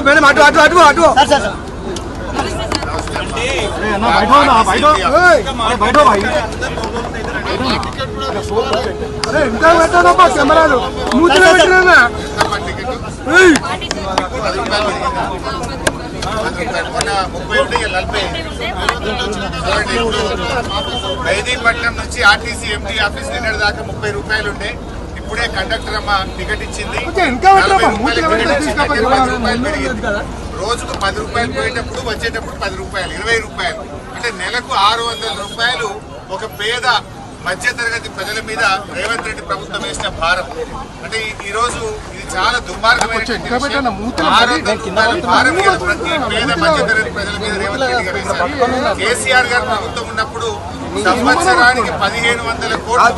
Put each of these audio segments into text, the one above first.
Madam అటు అటు అటు అటు ఇంకా పెట్టానమ్మా కెమెరాలు మూతిలో పెట్టినా మెహదీపట్నం నుంచి ఆర్టీసీ ఎంటీ ఆఫీస్ నిన్నటి దాకా 30 రూపాయలు ఉండే. ఇప్పుడే కండక్టర్ అమ్మ టికెట్ ఇచ్చింది. రోజుకు 10 రూపాయలు పోయేటప్పుడు వచ్చేటప్పుడు 10 రూపాయలు 20 రూపాయలు అంటే నెలకు 600 రూపాయలు ఒక పేద మధ్యతరగతి ప్రజల మీద రేవంత్ రెడ్డి ప్రభుత్వం వేసిన భారం. అంటే ఈ రోజు ఇది చాలా దుర్మార్గమైన భారం ప్రతి పేద మధ్యతరగతి ప్రజల మీద రేవంత్ రెడ్డి గారు వేశారు. కేసీఆర్ గారు ప్రభుత్వం ఉన్నప్పుడు సంవత్సరానికి 1500 కోట్లు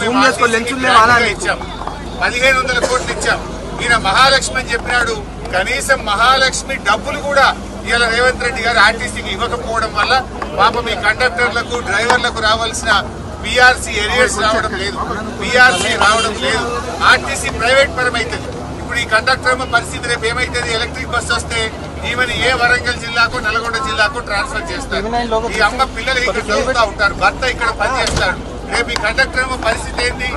ఇచ్చాం. 1500 కోట్లు ఇచ్చాం. ఈయన మహాలక్ష్మి అని చెప్పినాడు. కనీసం మహాలక్ష్మి డబ్బులు కూడా ఇలా రేవంత్ రెడ్డి గారు ఆర్టీసీకి ఇవ్వకపోవడం వల్ల పాపం ఈ కండక్టర్లకు డ్రైవర్లకు రావాల్సిన పీఆర్సీ ఏరియాస్ రావడం లేదు, పీఆర్సీ రావడం లేదు. ఆర్టీసీ ప్రైవేట్ పరం అవుతుంది. ఇప్పుడు ఈ కండక్టర్ పరిస్థితి రేపు ఏమైతుంది? ఎలక్ట్రిక్ బస్సు వస్తే ఈమెను ఏ వరంగల్ జిల్లాకు నల్గొండ జిల్లాకు ట్రాన్స్ఫర్ చేస్తారు. ఈ అమ్మ పిల్లలు ఇక్కడ చదువుతూ ఉంటారు, భర్త ఇక్కడ పనిచేస్తాడు. రేపు ఈ కండక్టర్ పరిస్థితి ఏంటి?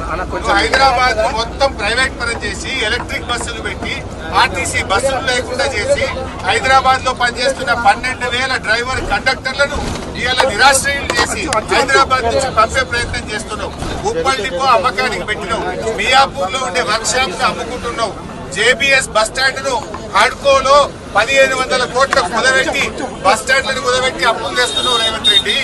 హైదరాబాద్ మొత్తం ప్రైవేట్ పరం చేసి ఎలక్ట్రిక్ బస్సులు పెట్టి ఆర్టీసీ బస్సులు లేకుండా చేసి హైదరాబాద్ లో పనిచేస్తున్న 12,000 డ్రైవర్ కండక్టర్లను ఇవాళ నిరాశ్రయులు చేసి హైదరాబాద్ నుంచి పంపే ప్రయత్నం చేస్తున్నావు. ఉప్పల్ డిపో అమ్మకానికి పెట్టినావు. మియాపూర్ లో ఉండే వర్క్ షాప్ ను అమ్ముకుంటున్నావు. జేబీఎస్ బస్ స్టాండ్ ను హడ్కోలో 1500 కోట్లకు కుదబెట్టి బస్ స్టాండ్లను కుదబెట్టి అప్పులు చేస్తున్నావు రేవంత్ రెడ్డి.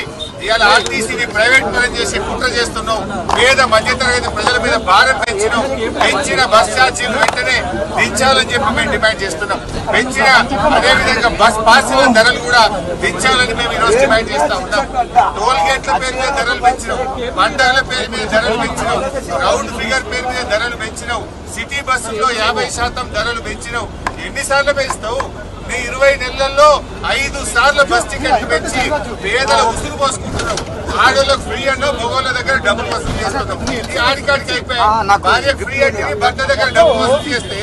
ఇవాళ ఆర్టీసీని ప్రైవేట్ పరం చేసి కుట్ర చేస్తున్నావు. పేద మధ్యతరగతి ప్రజల మీద భారం పెంచినావు. పెంచిన బస్ ఛార్జీలు వెంటనే దించాలని చెప్పి మేము డిమాండ్ చేస్తున్నాం. పెంచిన అదేవిధంగా బస్ పాసుల ధరలు కూడా దించాలని మేము ఈరోజు డిమాండ్ చేస్తా ఉన్నాం. టోల్ గేట్ల పేరు మీద ధరలు పెంచినావు, పంటల పేరు మీద ధరలు పెంచినావు, రౌండ్ ఫిగర్ పేరు మీద ధరలు పెంచినావు, సిటీ బస్సుల్లో 50% ధరలు పెంచినావు. ఎన్నిసార్లు పెంచుతావు? నీ 20 నెలల్లో 5 సార్లు బస్ టికెట్లు పెంచి పేదల ఉసురు పోసుకుంటున్నావు. ఆడోళ్ళకు ఫ్రీ అన్నో మగోళ్ళ దగ్గర డబ్బులు వసూలు చేస్తున్నావు. ఈ ఆడికాడికి అయిపోయా. భార్య ఫ్రీ అంటే భర్త దగ్గర డబ్బులు వసూలు చేస్తే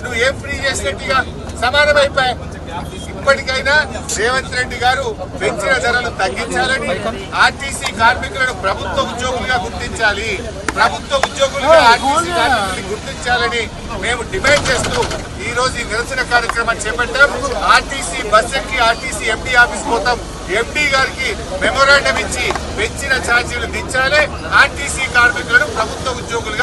నువ్వు ఏం ఫ్రీ చేసినట్టుగా సమానం అయిపోయా. ఇప్పటికైనా రేవంత్ రెడ్డి గారు పెంచిన ధరలు తగ్గించాలని, ఆర్టీసీ కార్మికులను ప్రభుత్వ ఉద్యోగులుగా గుర్తించాలి, ప్రభుత్వ ఉద్యోగులుగా ఆర్టీసీ కార్మికులను గుర్తించాలని మేము డిమాండ్ చేస్తూ ఈ రోజు ఈ నిరసన కార్యక్రమాన్ని చేపట్టాం. ఆర్టీసీ బస్ ఎక్కి ఆర్టీసీ ఎండీ ఆఫీస్ పోతాం. ఎండీ గారికి మెమోరాండం ఇచ్చి పెంచిన ఛార్జీలు దించాలి, ఆర్టీసీ కార్మికులను ప్రభుత్వ ఉద్యోగులుగా